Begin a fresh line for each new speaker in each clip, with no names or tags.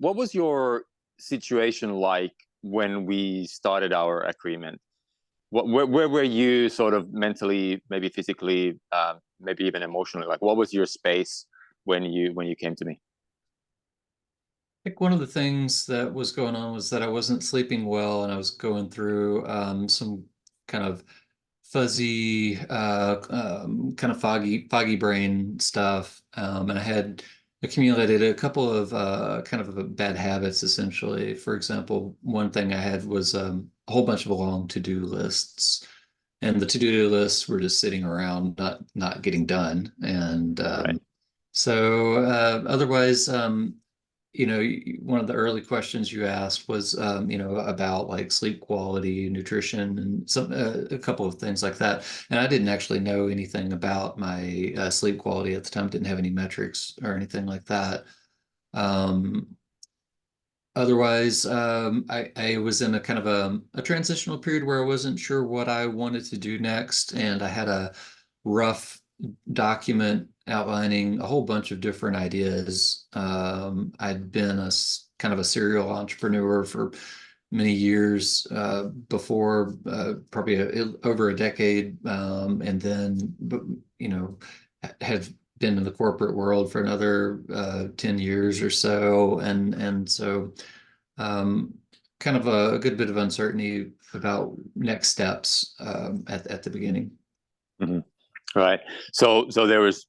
what was your situation like when we started our agreement? Where were you sort of mentally, maybe physically, maybe even emotionally? Like, what was your space when you came to me?
I think one of the things that was going on was that I wasn't sleeping well and I was going through some kind of fuzzy, kind of foggy brain stuff. And I had accumulated a couple of kind of bad habits, essentially. For example, one thing I had was a whole bunch of long to-do lists. And the to-do lists were just sitting around, not getting done. And
Right.
otherwise, one of the early questions you asked was, about like sleep quality, nutrition, and a couple of things like that. And I didn't actually know anything about my sleep quality at the time. Didn't have any metrics or anything like that. Um, Otherwise, I was in a kind of a transitional period where I wasn't sure what I wanted to do next, and I had a rough document outlining a whole bunch of different ideas. I'd been kind of a serial entrepreneur for many years before, probably over a decade, and then have been in the corporate world for another 10 years or so, and so um, kind of a good bit of uncertainty about next steps at the beginning.
Hmm. Right. So there was,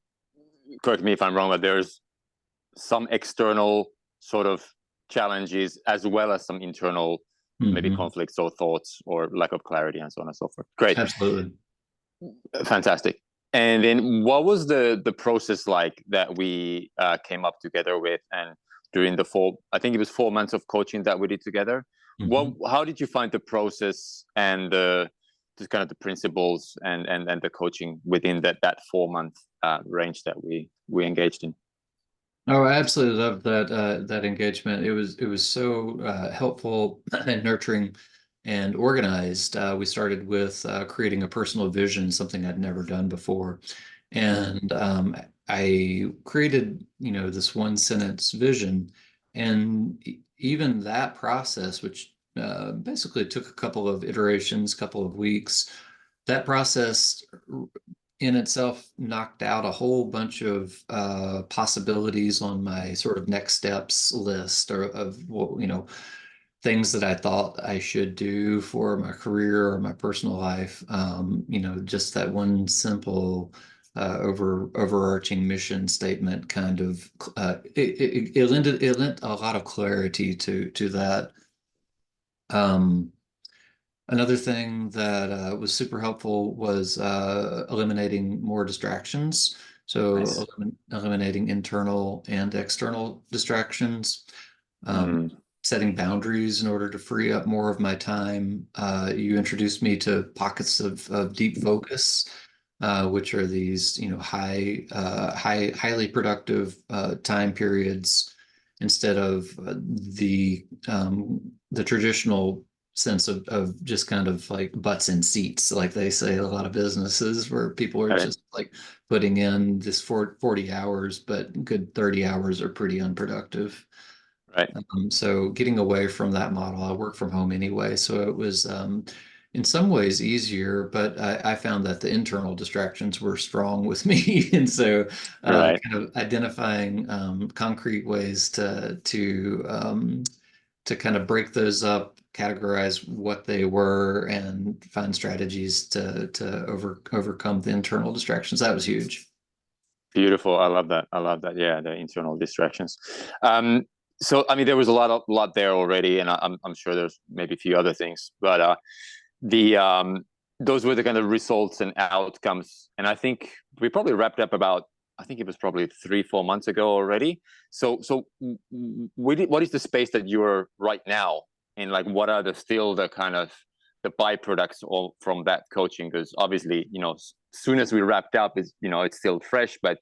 correct me if I'm wrong, but there's some external sort of challenges as well as some internal maybe
Hmm.
conflicts or thoughts or lack of clarity and so on and so forth. Great.
Absolutely.
Fantastic. And then what was the process like that we came up together with, and during the I think it was 4 months of coaching that we did together.
Hmm.
How did you find the process and the just kind of the principles and the coaching within that 4 month range that we engaged in?
Oh, I absolutely love that engagement. It was so helpful and nurturing and organized. We started with creating a personal vision, something I'd never done before,
Mm-hmm.
and I created this one sentence vision, and even that process, which basically took a couple of iterations, couple of weeks, that process in itself knocked out a whole bunch of possibilities on my sort of next steps list or of things that I thought I should do for my career or my personal life. Just that one simple overarching mission statement kind of it lent a lot of clarity to that. Um, Another thing that was super helpful was eliminating more distractions. So
Nice.
eliminating internal and external distractions, um,
Mm,
setting boundaries in order to free up more of my time. You introduced me to pockets of deep focus, which are these, highly productive time periods instead of the traditional sense of just kind of like butts in seats, like they say a lot of businesses where people are
right.
just like putting in this 40 hours, but good 30 hours are pretty unproductive.
Right.
So getting away from that model, I work from home anyway, so it was in some ways easier, but I found that the internal distractions were strong with me, and so
Right.
kind of identifying concrete ways to kind of break those up, categorize what they were, and find strategies to overcome the internal distractions. That was huge.
Beautiful. I love that. I love that. Yeah, the internal distractions. Um, so I mean, there was a lot there already, and I'm sure there's maybe a few other things, but the those were the kind of results and outcomes. And I think we probably wrapped up about, I think it was probably 3 4 months ago already. So what is the space that you're right now, and like what are the still the kind of the byproducts all from that coaching? Because obviously, soon as we wrapped up, it's still fresh, but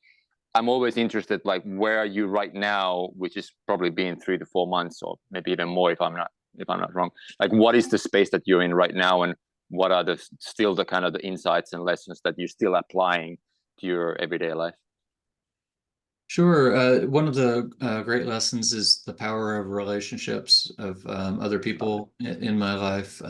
I'm always interested, like, where are you right now, which is probably been 3 to 4 months, or maybe even more if I'm not wrong. Like, what is the space that you're in right now, and what are the still the kind of the insights and lessons that you're still applying to your everyday life?
Sure. One of the great lessons is the power of relationships of other
Love it.
people in my life.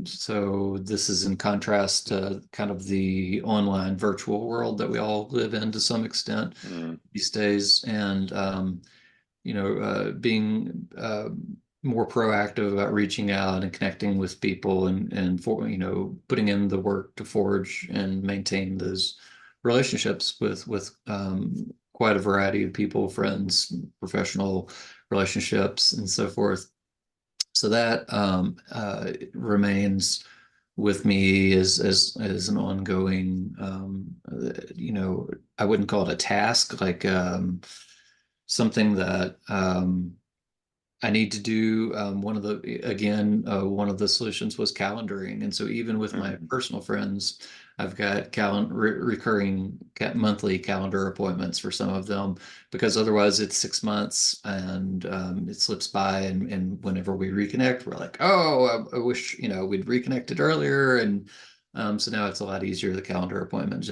So this is in contrast to kind of the online virtual world that we all live in to some extent
Mm,
these days. And being more proactive about reaching out and connecting with people and for putting in the work to forge and maintain those relationships with quite a variety of people, friends, professional relationships, and so forth. So that remains with me as an ongoing, I wouldn't call it a task, like something that I need to do. One of the solutions was calendaring. And so even with my
mm,
personal friends, I've got recurring monthly calendar appointments for some of them, because otherwise it's 6 months and it slips by. And whenever we reconnect, we're like, oh, I wish, we'd reconnected earlier. And so now it's a lot easier. The calendar appointment just